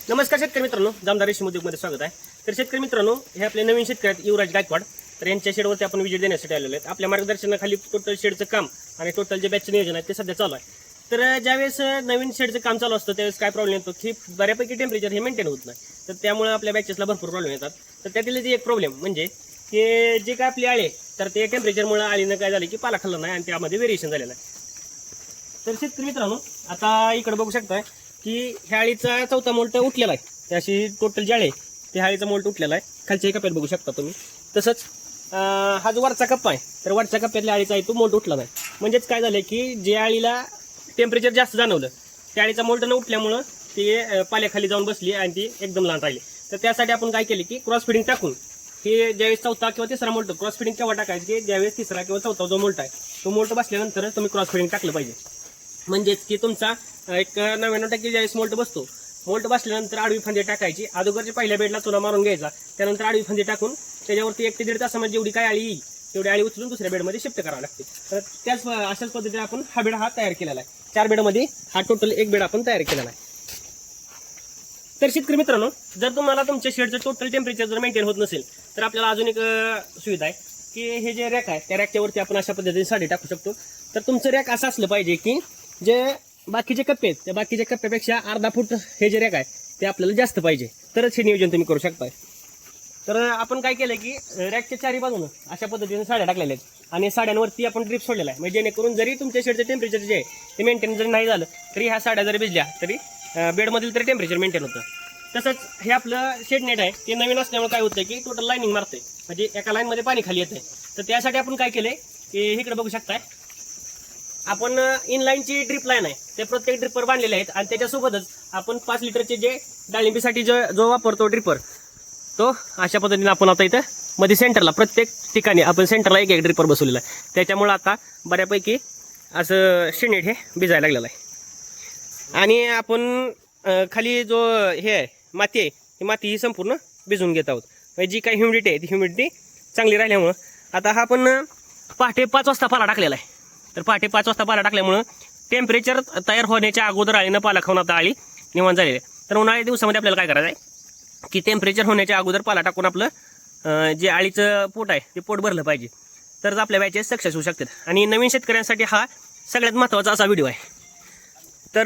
नमस्कार शेतकरी मित्रांनो, जामदार रेशीम उद्योगमध्ये स्वागत आहे। तर शेतकरी मित्रांनो, हे आपले नवीन शेतकरी आहेत युवराज गायकवाड। तर यांच्या शेडवरती आपण विजिट देण्यासाठी आलेलो आहेत। आपल्या मार्गदर्शनाखाली टोटल शेडचं काम आणि टोटल जे बॅचचं नियोजन आहे ते सध्या चालू आहे। तर ज्यावेळेस नवीन शेडचं काम चालू असतं त्यावेळेस काय प्रॉब्लेम येतो की बऱ्यापैकी टेम्परेचर हे मेंटेन होत नाही। तर त्यामुळे आपल्या बॅचेसला भरपूर प्रॉब्लेम येतात। तर त्यातील जे एक प्रॉब्लेम म्हणजे की जे काय आपली आळे तर ते टेम्परेचरमुळे आळीनं काय झालं की पाला खाल्ला नाही आणि त्यामध्ये व्हेरिएशन झालेलं आहे। तर शेतकरी मित्रांनो, आता इकडे बघू शकताय की ह्या आळीचा चौथा मोल्ट उठलेला आहे। अशी टोटल जाळे आहे ते हाळीचा मोल्ट उठलेला आहे। खालच्या कप्प्यात बघू शकता तुम्ही। तसंच हा जो वरचा कप्पा आहे तर वरच्या कप्प्यातल्या आळीचा आहे तो मोल्ट उठला नाही। म्हणजेच काय झालं की जे आळीला टेम्परेचर जास्त जाणवलं त्या आळीचा मोल्ट न उठल्यामुळं ती पाल्याखाली जाऊन बसली आणि ती एकदम लहान राहिली। तर त्यासाठी आपण काय केले की क्रॉस फिडिंग टाकून हे ज्यावेळेस चौथा किंवा तिसरा मोल्ट क्रॉस फिडिंग केव्हा टाकायचं की ज्यावेळेस तिसरा किंवा चौथा जो मोल्ट आहे तो मोल्ट बसल्यानंतर तुम्ही क्रॉस फिडिंग टाकलं पाहिजे। म्हणजेच की तुमचा एक 99% ज्यावेळेस मोल्ट बसतो, मोल्ट बसल्यानंतर आडवी फांदी टाकायची। अगोदरच्या पहिल्या बेडला चुना मारून घ्यायचा, त्यानंतर आडवी फांदी टाकून त्याच्यावरती 1 ते 1.5 तासामध्ये जेवढी काय आळी येईल तेवढी आळी उचलून दुसऱ्या बेडमध्ये शिफ्ट करावं लागते। तर त्याच अशाच पद्धतीने आपण हा बेड हा तयार केलेला आहे। 4 बेडमध्ये हा टोटल एक बेड आपण तयार केलेला आहे। तर शेतकरी मित्रांनो, जर तुम्हाला तुमच्या शेडचं टोटल टेम्परेचर जर मेंटेन होत नसेल तर आपल्याला अजून एक सुविधा आहे की हे जे रॅक आहे त्या रॅकच्यावरती आपण अशा पद्धतीने साडी टाकू शकतो। तर तुमचं रॅक असं असलं पाहिजे की जे बाकीचे कप्पे आहेत त्या बाकीच्या कप्प्यापेक्षा अर्धा फूट हे जे रॅक आहे ते आपल्याला जास्त पाहिजे, तरच हे नियोजन तुम्ही करू शकताय। तर आपण काय केलं की रॅकच्या चारी बाजूनं अशा पद्धतीने साड्या टाकलेल्या आहेत आणि साड्यांवरती आपण ड्रिप सोडलेला आहे। म्हणजे जेणेकरून जरी तुमच्या शेडचं टेम्परेचर जे आहे ते मेंटेन जरी नाही झालं तरी ह्या साड्या जरी भिजल्या तरी बेडमधील तरी टेम्परेचर मेंटेन होतं। तसंच हे आपलं शेड नेट आहे ते नवीन असल्यामुळे काय होतं की टोटल लाईनिंग मारते, म्हणजे एका लाईनमध्ये पाणी खाली येतं। तर त्यासाठी आपण काय केलंय की इकडे बघू शकताय आपण इनलाईनची ड्रिप लाईन आहे ते प्रत्येक ड्रिपर बांधलेले आहेत आणि त्याच्यासोबतच आपण 5 लिटरचे जे डाळिंबीसाठी जो वापरतो ड्रिपर तो अशा पद्धतीने आपण आता इथं मध्ये सेंटरला प्रत्येक ठिकाणी आपण सेंटरला एक ड्रिपर बसवलेला आहे। त्याच्यामुळे आता बऱ्यापैकी असं शेड हे भिजायला लागलेलं आहे। आणि आपण खाली जो हे आहे माती आहे ही माती ही संपूर्ण भिजून घेत आहोत। म्हणजे जी काही ह्युमिडिटी आहे ती ह्युमिडिटी चांगली राहिल्यामुळं आता हा आपण पहाटे 5 वाजता पाला टाकलेला आहे। तर पहाटे 5 वाजता पाला टाकल्यामुळं टेम्परेचर तयार होण्याच्या अगोदर आळीनं पाला खाऊन आता आळी निवांत झालेली आहे। तर उन्हाळ्या दिवसामध्ये आपल्याला काय करायचं आहे की टेम्परेचर होण्याच्या अगोदर पाला टाकून आपलं जे आळीचं पोट आहे ते पोट भरलं पाहिजे, तरच आपल्या बॅचेस सक्सेस होऊ शकतात। आणि नवीन शेतकऱ्यांसाठी हा सगळ्यात महत्त्वाचा असा व्हिडिओ आहे।